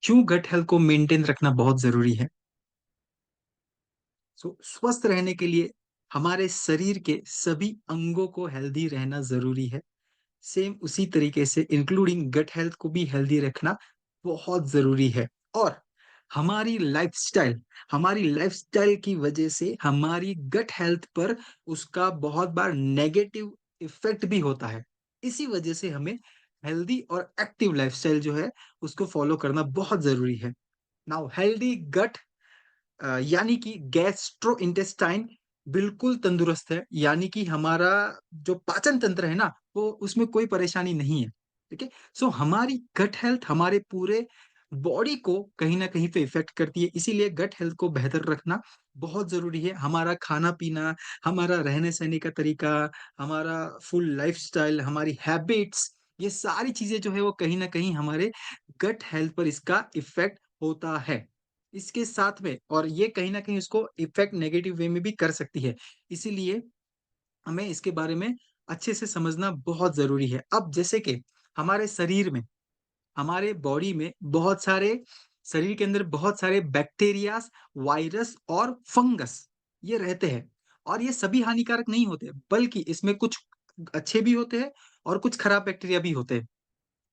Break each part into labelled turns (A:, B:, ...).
A: क्यों gut health को maintain रखना बहुत जरूरी है। स्वस्थ रहने के लिए हमारे शरीर के सभी अंगों को हेल्दी रहना जरूरी है। सेम उसी तरीके से इंक्लूडिंग गट हेल्थ को भी हेल्दी रखना बहुत जरूरी है। और हमारी लाइफस्टाइल हमारी लाइफस्टाइल की वजह से हमारी गट हेल्थ पर उसका बहुत बार नेगेटिव इफेक्ट भी होता है। इसी वजह से हमें हेल्दी और एक्टिव लाइफस्टाइल जो है उसको फॉलो करना बहुत जरूरी है। नाउ हेल्दी गट यानी कि गैस्ट्रो इंटेस्टाइन बिल्कुल तंदुरुस्त है, यानी कि हमारा जो पाचन तंत्र है ना, वो उसमें कोई परेशानी नहीं है। ठीक है। सो हमारी गट हेल्थ हमारे पूरे बॉडी को कहीं ना कहीं पे इफेक्ट करती है, इसीलिए गट हेल्थ को बेहतर रखना बहुत जरूरी है। हमारा खाना पीना, हमारा रहने सहने का तरीका, हमारा फुल लाइफस्टाइल, हमारी हैबिट्स, ये सारी चीजें जो है वो कहीं ना कहीं हमारे गट हेल्थ पर इसका इफेक्ट होता है। इसके साथ में और ये कहीं न कहीं उसको इफ़ेक्ट नेगेटिव वे में भी कर सकती है। इसीलिए हमें इसके बारे में अच्छे से समझना बहुत ज़रूरी है। अब जैसे कि हमारे शरीर में, हमारे बॉडी में बहुत सारे शरीर के अंदर बहुत सारे बैक्टीरियाज़, वायरस और फंगस ये रहते हैं। और ये सभी हानिकारक नहीं होते, बल्कि इसमें कुछ अच्छे भी होते हैं और कुछ खराब बैक्टीरिया भी होते हैं।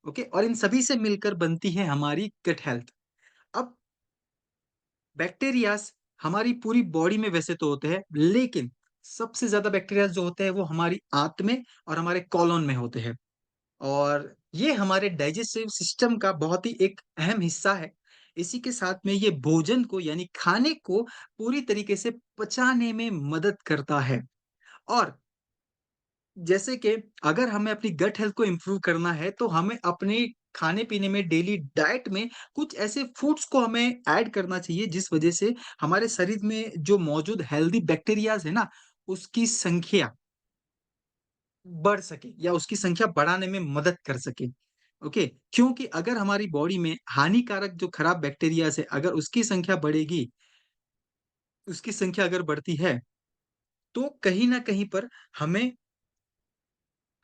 A: ओके? और इन सभी से मिलकर बनती है हमारी गट हेल्थ। अब बैक्टीरियाज हमारी पूरी बॉडी में वैसे तो होते हैं, लेकिन सबसे ज्यादा बैक्टीरियाज जो होते हैं वो हमारी आंत में और हमारे कॉलोन में होते हैं। और ये हमारे डाइजेस्टिव सिस्टम का बहुत ही एक अहम हिस्सा है। इसी के साथ में ये भोजन को यानी खाने को पूरी तरीके से पचाने में मदद करता है। और जैसे कि अगर हमें अपनी गट हेल्थ को इम्प्रूव करना है, तो हमें अपने खाने-पीने में, डेली डाइट में कुछ ऐसे फूड्स को हमें ऐड करना चाहिए, जिस वजह से हमारे शरीर में जो मौजूद हेल्दी बैक्टीरियाज़ है ना, उसकी संख्या बढ़ सके या उसकी संख्या बढ़ाने में मदद कर सके। ओके? क्योंकि अगर हमारी बॉडी में हानिकारक जो खराब बैक्टीरियाज़ है, अगर उसकी संख्या अगर बढ़ती है, तो कहीं न कहीं पर हमें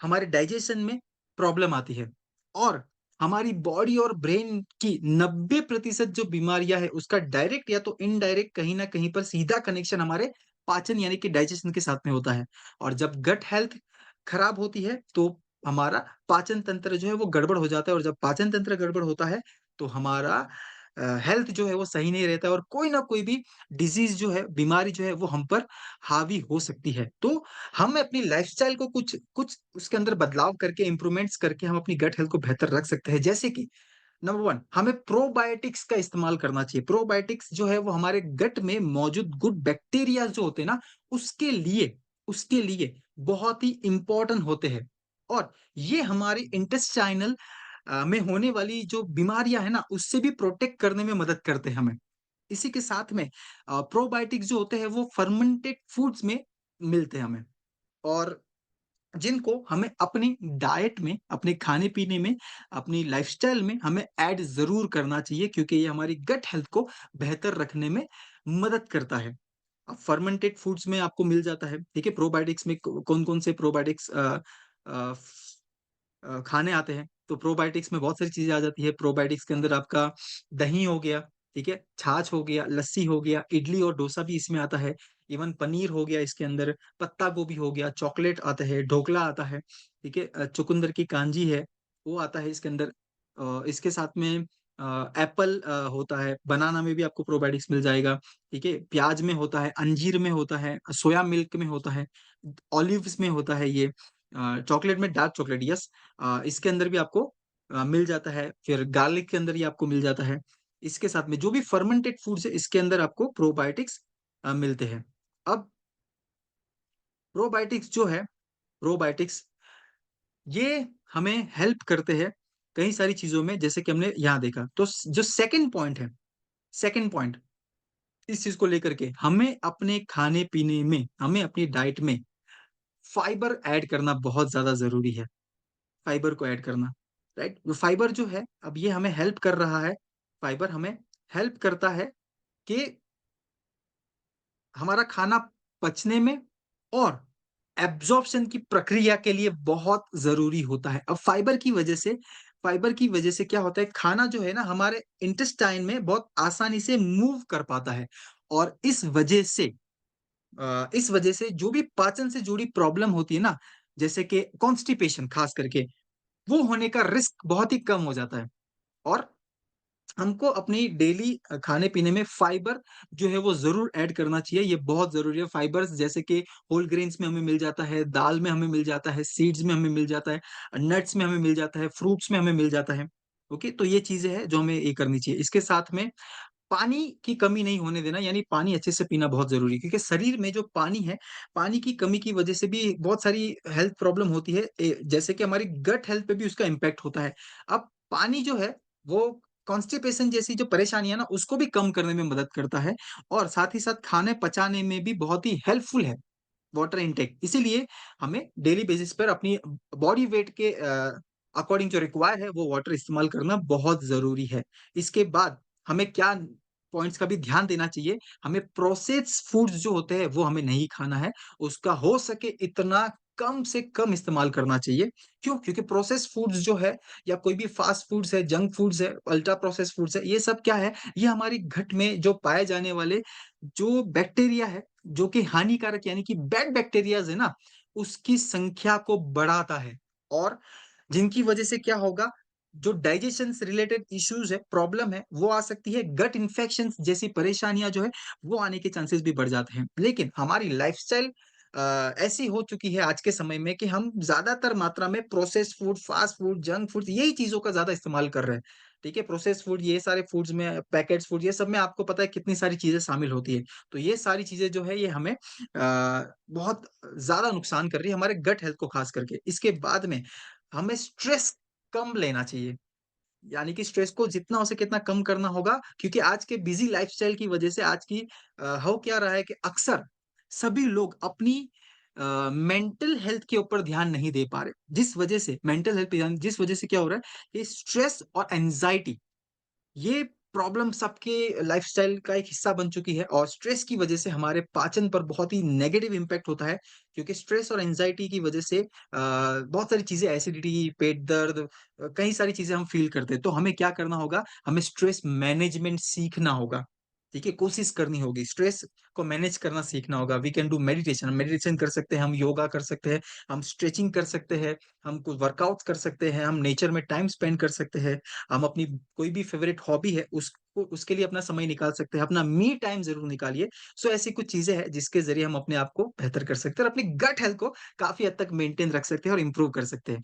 A: हमारे डाइजेशन में प्रॉब्लम आती है। और हमारी बॉडी और ब्रेन की 90% जो बीमारियां है उसका डायरेक्ट या तो इनडायरेक्ट कहीं ना कहीं पर सीधा कनेक्शन हमारे पाचन यानी कि डाइजेशन के साथ में होता है। और जब गट हेल्थ खराब होती है तो हमारा पाचन तंत्र जो है वो गड़बड़ हो जाता है, और जब पाचन तंत्र गड़बड़ होता है तो हमारा हेल्थ जो है वो सही नहीं रहता है, और कोई ना कोई भी डिजीज जो है, बीमारी जो है वो हम पर हावी हो सकती है। तो हम अपनी लाइफ़स्टाइल को कुछ कुछ उसके अंदर बदलाव करके, इम्प्रूवमेंट्स करके हम अपनी गट हेल्थ को बेहतर रख सकते हैं। जैसे कि नंबर 1, हमें प्रोबायोटिक्स का इस्तेमाल करना चाहिए। प्रोबायोटिक्स जो है वो हमारे गट में मौजूद गुड बैक्टीरिया जो होते हैं ना, उसके लिए बहुत ही इम्पोर्टेंट होते हैं। और ये हमारी इंटेस्टाइनल में होने वाली जो बीमारियाँ हैं ना, उससे भी प्रोटेक्ट करने में मदद करते हैं हमें। इसी के साथ में प्रोबायोटिक्स जो होते हैं वो फर्मेंटेड फूड्स में मिलते हैं हमें। और जिनको हमें अपनी डाइट में, अपने खाने-पीने में, अपनी लाइफ़स्टाइल में हमें ऐड ज़रूर करना चाहिए, क्योंकि ये हमारी गट हेल्थ को बेहतर रखने में मदद करता है। अब फर्मेंटेड फूड्स में आपको मिल जाता है, ठीक है? प्रोबायोटिक्स में कौ कौन-कौन से प्रोबायोटिक्स अ, खाने आते हैं। तो प्रोबायोटिक्स में बहुत सारी चीज़ें आ जाती है। प्रोबायोटिक्स के अंदर आपका दही हो गया, ठीक है? छाछ हो गया, लस्सी हो गया, इडली और डोसा भी इसमें आता है। इवन पनीर हो गया इसके अंदर, पत्ता गोभी हो गया, चॉकलेट आता है, ढोकला आता है, ठीक है? चुकंदर की कांजी है, वो आता है इसके अंदर। इसके साथ में एप्पल होता है, बनाना में भी आपको प्रोबायोटिक्स मिल जाएगा, ठीक है? प्याज में होता है, अंजीर में होता है, सोया मिल्क में होता है, ऑलिव्स में होता है ये। चॉकलेट में डार्क चॉकलेट, यस। इसके अंदर भी आपको मिल जाता है, फिर गार्लिक के अंदर ये आपको मिल जाता है। इसके साथ में जो भी फर्मेंटेड फूड्स है इसके अंदर आपको प्रोबायोटिक्स मिलते हैं। अब प्रोबायोटिक्स जो है, प्रोबायोटिक्स ये हमें हेल्प करते हैं कई सारी चीज़ों में, जैसे कि हमने यहाँ देखा। तो स जो सेकंड पॉइंट है, सेकंड पॉइंट इस चीज़ को लेकर के हमें अपने खाने-पीने में, हमें अपनी डाइट में फाइबर ऐड करना बहुत ज़्यादा ज़रूरी है। फाइबर को ऐड करना, राइट? वो फाइबर जो है, अब ये हमें हेल्प कर रहा है, फाइबर हमें हेल्प करता है कि हमारा खाना पचने में और एब्ज़ॉर्प्शन की प्रक्रिया के लिए बहुत ज़रूरी होता है। अब फाइबर की वजह से फाइबर की वजह से क्या होता है, खाना जो है ना हमारे इंटेस्टाइन में बहुत आसानी से मूव कर पाता है और इस वजह से जो भी पाचन से जुड़ी प्रॉब्लम होती है ना, जैसे कि कॉन्स्टिपेशन खास करके, वो होने का रिस्क बहुत ही कम हो जाता है। और हमको अपनी डेली खाने-पीने में फाइबर जो है वो ज़रूर ऐड करना चाहिए, ये बहुत ज़रूरी है। फाइबर्स जैसे कि होल ग्रेन्स में हमें मिल जाता है, दाल में हमें मिल जाता है, सीड्स में हमें मिल जाता है, नट्स में हमें मिल जाता है, फ्रूट्स में हमें मिल जाता है। ओके? तो ये चीज़ें हैं जो हमें ये करनी चाहिए। इसके साथ में पानी की कमी नहीं होने देना, यानी पानी अच्छे से पीना बहुत ज़रूरी है, क्योंकि शरीर में जो पानी है, पानी की कमी की वजह से भी बहुत सारी हेल्थ प्रॉब्लम होती है। जैसे कि हमारी गट हेल्थ पे भी उसका इम्पैक्ट होता है। अब पानी जो है वो कॉन्स्टिपेशन जैसी जो परेशानी है ना, उसको भी कम करने में मदद करता है और साथ ही साथ खाने पचाने में भी बहुत ही हेल्पफुल है वाटर इनटेक। इसीलिए हमें डेली बेसिस पर अपनी बॉडी वेट के अकॉर्डिंग जो रिक्वायर है वो वाटर इस्तेमाल करना बहुत ज़रूरी है। इसके बाद हमें क्या पॉइंट्स का भी ध्यान देना चाहिए, हमें प्रोसेस्ड फूड्स जो होते हैं वो हमें नहीं खाना है। उसका हो सके इतना कम से कम इस्तेमाल करना चाहिए। क्यों? क्योंकि प्रोसेस्ड फूड्स जो है या कोई भी फास्ट फूड्स है, जंक फूड्स है, अल्ट्रा प्रोसेस्ड फूड्स है, ये सब क्या है? ये हमारी घट में जो पाए जाने वाले जो बैक्टीरिया है, जो कि हानिकारक यानी कि बैड बैक्टीरियाज़ है ना, उसकी संख्या को बढ़ाता है और जिनकी वजह से क्या होगा, जो डाइजेशन से रिलेटेड इश्यूज़ है, प्रॉब्लम है, वो आ सकती है। गट इन्फेक्शंस जैसी परेशानियाँ जो है, वो आने के चांसेस भी बढ़ जाते हैं। लेकिन हमारी लाइफ़स्टाइल ऐसी हो चुकी है आज के समय में कि हम ज़्यादातर मात्रा में processed food, fast food, junk food यही चीज़ों का ज़्यादा इस्तेमाल कर रहे हैं। ठीक है? प्रोसेस्ड फूड ये सारे फूड्स में पैकेट्स फूड ये सब में आपको पता है कितनी सारी चीज़ें शामिल होती है। तो ये सारी चीज़ें जो है ये हमें बहुत ज़्यादा नुकसान कर रही है हमारे गट हेल्थ को ख़ास करके। इसके बाद में हमें स्ट्रेस कम लेना चाहिए। यानी कि स्ट्रेस को जितना हो सके इतना कम करना होगा क्योंकि आज के बिज़ी लाइफ़स्टाइल की वज़ह से आज की हो क्या रहा है कि अक्सर सभी लोग अपनी मेंटल हेल्थ के ऊपर ध्यान नहीं दे पा रहे। जिस वज़ह से मेंटल हेल्थ पे ध्यान जिस वज़ह से क्या हो रहा है कि स्ट्रेस और एंग्ज़ायटी ये प्रॉब्लम सबके लाइफ़स्टाइल का एक हिस्सा बन चुकी है और स्ट्रेस की वज़ह से हमारे पाचन पर बहुत ही नेगेटिव इम्पैक्ट होता है, क्योंकि स्ट्रेस और एंग्ज़ायटी की वज़ह से बहुत सारी चीज़ें एसिडिटी, पेट दर्द कई सारी चीज़ें हम फ़ील करते हैं। तो हमें क्या करना होगा, हमें स्ट्रेस मैनेजमेंट सीखना होगा, ठीक है? कोशिश करनी होगी, स्ट्रेस को मैनेज करना सीखना होगा। We can do meditation, meditation कर सकते हैं, हम योगा कर सकते हैं, हम स्ट्रेचिंग कर सकते हैं, हम कुछ वर्कआउट्स कर सकते हैं, हम नेचर में टाइम स्पेंड कर सकते हैं। हम अपनी कोई भी फ़ेवरेट हॉबी है उसको उसके लिए अपना समय निकाल सकते हैं, अपना मी टाइम ज़रूर निकालिए। सो ऐसी कुछ चीज़ें हैं जिसके ज़रिए हम अपने आप को बेहतर कर सकते हैं और अपनी गट हेल्थ को काफ़ी हद तक मेंटेन रख सकते हैं और इम्प्रूव कर सकते हैं।